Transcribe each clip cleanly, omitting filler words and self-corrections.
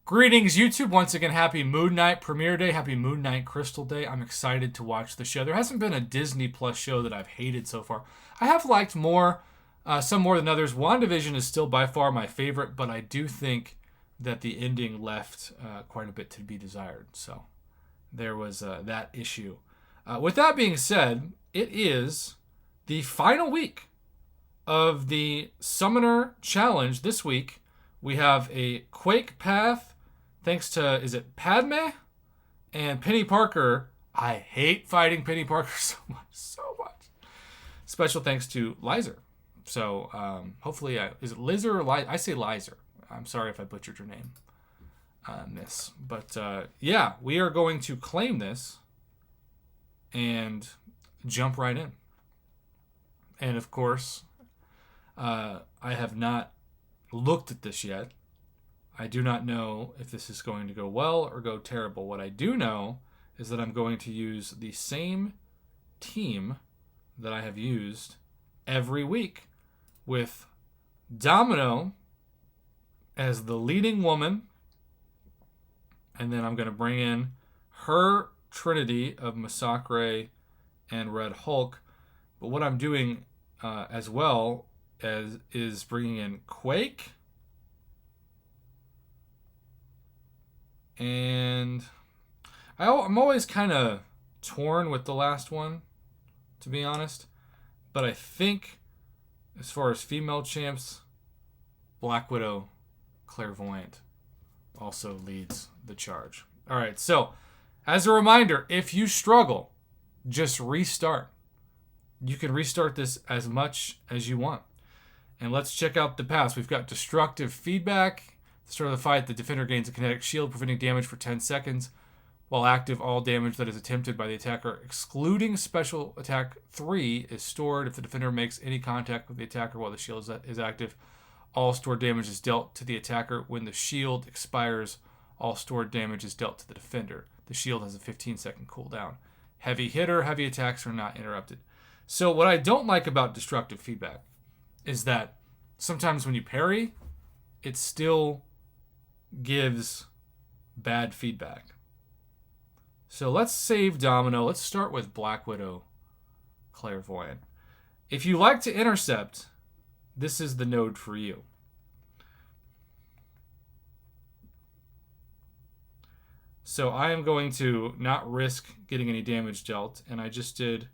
Greetings, YouTube. Once again, happy Moon Knight premiere day. Happy Moon Knight Crystal Day. I'm excited to watch the show. There hasn't been a Disney Plus show that I've hated so far. I have liked some more than others. WandaVision is still by far my favorite, but I do think that the ending left quite a bit to be desired. So there was that issue. With that being said, it is the final week of the Summoner Challenge. This week, we have a Quake Path. Thanks to, is it Padme? And Penny Parker. I hate fighting Penny Parker so much. Special thanks to Lizer. So, hopefully, is it Lizer or Lizer? I say Lizer. I'm sorry if I butchered your name on this. But, yeah, we are going to claim this and jump right in. And, of course, I have not looked at this yet. I do not know if this is going to go well or go terrible. What I do know is that I'm going to use the same team that I have used every week, with Domino as the leading woman, and then I'm going to bring in her trinity of Massacre and Red Hulk. But what I'm doing as well is bringing in Quake. And I'm always kind of torn with the last one, to be honest. But I think, as far as female champs, Black Widow Clairvoyant also leads the charge. All right, so as a reminder, if you struggle, just restart. You can restart this as much as you want. And let's check out the paths. We've got Destructive Feedback. At the start of the fight, the defender gains a kinetic shield, preventing damage for 10 seconds. While active, all damage that is attempted by the attacker, excluding special attack 3, is stored. If the defender makes any contact with the attacker while the shield is active, all stored damage is dealt to the attacker. When the shield expires, all stored damage is dealt to the defender. The shield has a 15-second cooldown. Heavy hitter, heavy attacks are not interrupted. So what I don't like about Destructive Feedback is that sometimes when you parry, it still gives bad feedback. So let's save Domino. Let's start with Black Widow Clairvoyant. If you like to intercept, this is the node for you. So I am going to not risk getting any damage dealt, and I just did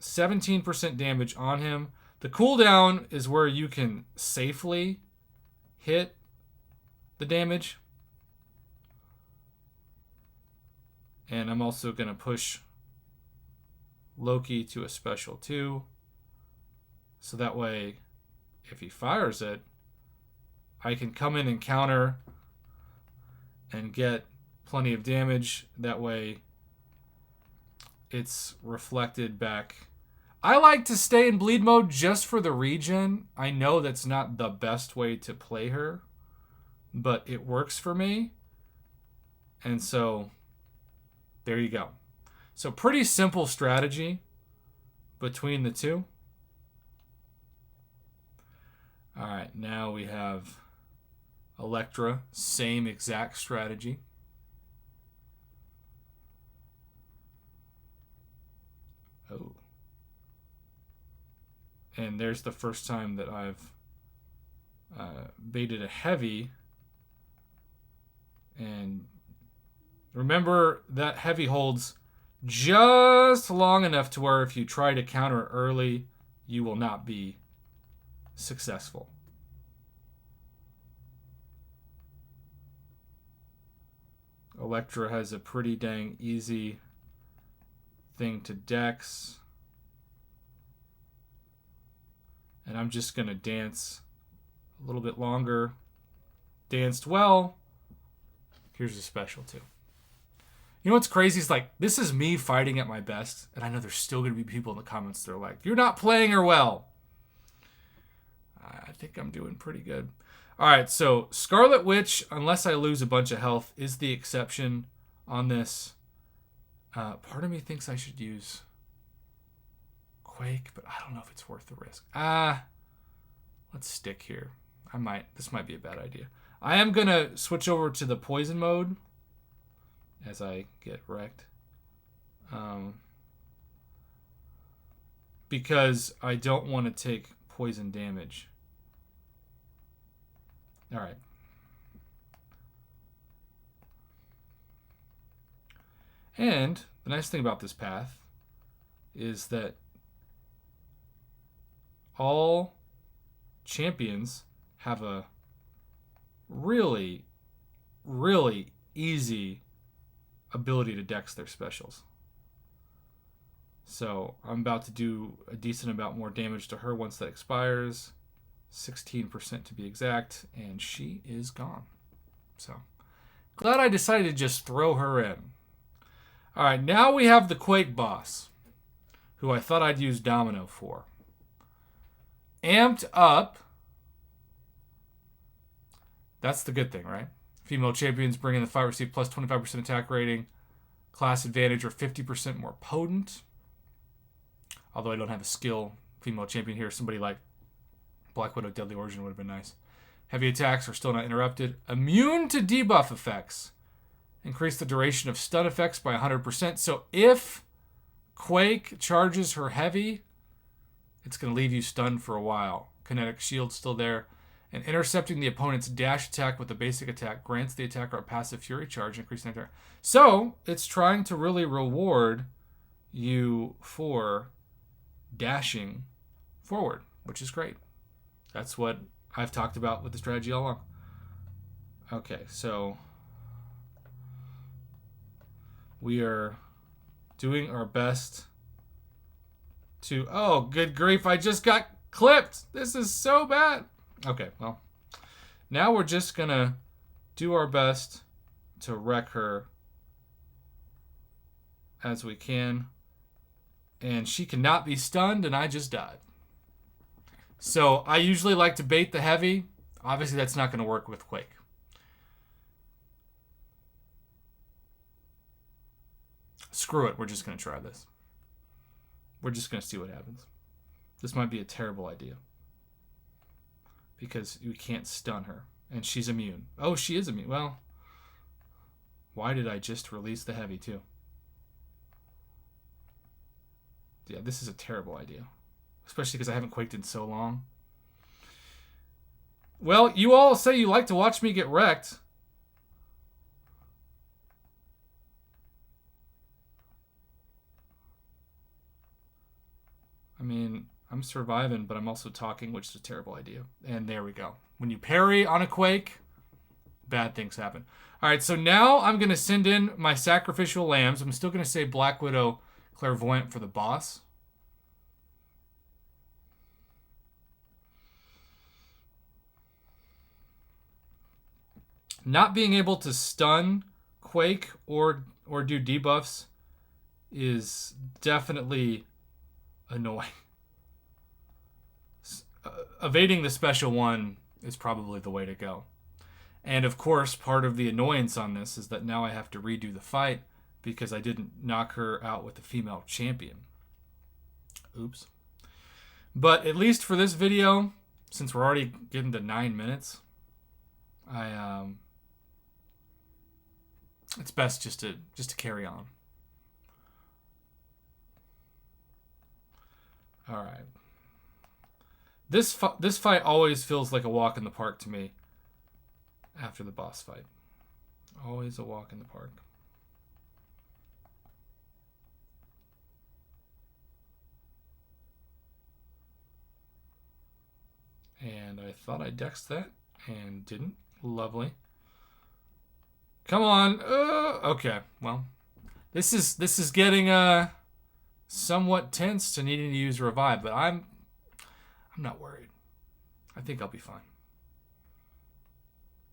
17% damage on him. The cooldown is where you can safely hit the damage. And I'm also going to push Loki to a special 2. So that way, if he fires it, I can come in and counter and get plenty of damage. That way, it's reflected back. I like to stay in bleed mode just for the regen. I know that's not the best way to play her, but it works for me. And so, there you go. So pretty simple strategy between the two. All right, now we have Elektra, same exact strategy. Oh. And there's the first time that I've baited a heavy. And remember that heavy holds just long enough to where if you try to counter early, you will not be successful. Elektra has a pretty dang easy thing to dex. And I'm just going to dance a little bit longer. Danced well. Here's a special too. You know what's crazy is, like, this is me fighting at my best, and I know there's still going to be people in the comments that are like, you're not playing her well. I think I'm doing pretty good. All right, so Scarlet Witch, unless I lose a bunch of health, is the exception on this. Part of me thinks I should use Quake, but I don't know if it's worth the risk. Let's stick here. This might be a bad idea. I am going to switch over to the poison mode as I get wrecked. Because I don't want to take poison damage. All right. And the nice thing about this path is that all champions have a really, really easy ability to dex their specials. So I'm about to do a decent amount more damage to her once that expires. 16% to be exact, and she is gone. So glad I decided to just throw her in. All right, now we have the Quake boss, who I thought I'd use Domino for. Amped up. That's the good thing, right? Female champions bring in the fight, receive plus 25% attack rating, class advantage, or 50% more potent. Although I don't have a skill female champion here, somebody like Black Widow Deadly Origin would have been nice. Heavy attacks are still not interrupted. Immune to debuff effects. Increase the duration of stun effects by 100%. So if Quake charges her heavy, it's going to leave you stunned for a while. Kinetic shield still there. And intercepting the opponent's dash attack with a basic attack grants the attacker a passive fury charge, increasing attack. So it's trying to really reward you for dashing forward, which is great. That's what I've talked about with the strategy all along. Okay, so we are doing our best to... Oh, good grief, I just got clipped. This is so bad. Okay, well, now we're just going to do our best to wreck her as we can. And she cannot be stunned, and I just died. So I usually like to bait the heavy. Obviously, that's not going to work with Quake. Screw it. We're just going to try this. We're just going to see what happens. This might be a terrible idea. Because you can't stun her. And she's immune. Oh, she is immune. Well, why did I just release the heavy, too? Yeah, this is a terrible idea. Especially because I haven't Quaked in so long. Well, you all say you like to watch me get wrecked. I mean, I'm surviving, but I'm also talking, which is a terrible idea. And there we go. When you parry on a Quake, bad things happen. All right, so now I'm going to send in my sacrificial lambs. I'm still going to say Black Widow Clairvoyant for the boss. Not being able to stun Quake or do debuffs is definitely annoying. Evading the special one is probably the way to go. And of course, part of the annoyance on this is that now I have to redo the fight because I didn't knock her out with the female champion. Oops. But at least for this video, since we're already getting to 9 minutes, it's best just to carry on. All right. This fight always feels like a walk in the park to me after the boss fight. Always a walk in the park. And I thought I dexed that and didn't. Lovely. Come on. Okay. Well, this is getting somewhat tense to needing to use revive, but I'm not worried. I think I'll be fine.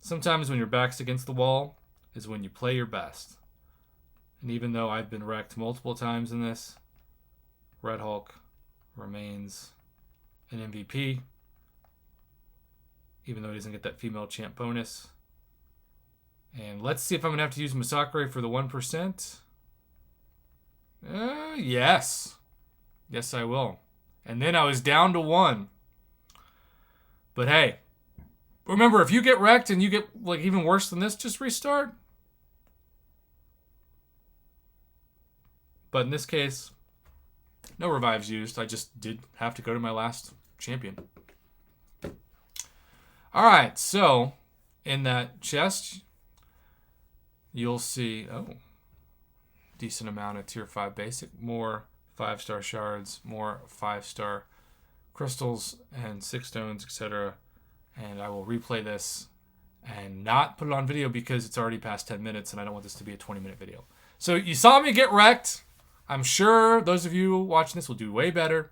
Sometimes when your back's against the wall is when you play your best. And even though I've been wrecked multiple times in this, Red Hulk remains an MVP. Even though he doesn't get that female champ bonus. And let's see if I'm going to have to use Masakre for the 1%. Yes. Yes, I will. And then I was down to 1. But hey, Remember, if you get wrecked and you get like even worse than this, just restart. But in this case, no revives used. I just did have to go to my last champion. Alright, so in that chest, you'll see, decent amount of tier 5 basic, more 5-star shards, more 5-star crystals and 6 stones, etc. And I will replay this and not put it on video because it's already past 10 minutes and I don't want this to be a 20-minute video. So you saw me get wrecked. I'm sure those of you watching this will do way better,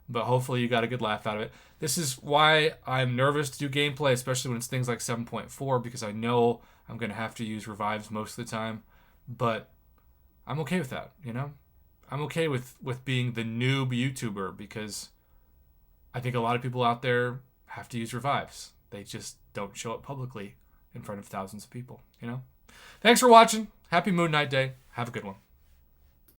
but hopefully you got a good laugh out of it. This is why I'm nervous to do gameplay, especially when it's things like 7.4, because I know I'm going to have to use revives most of the time, but I'm okay with that, you know? I'm okay with being the noob YouTuber because I think a lot of people out there have to use revives. They just don't show it publicly in front of thousands of people, you know? Thanks for watching. Happy Moon Knight Day. Have a good one.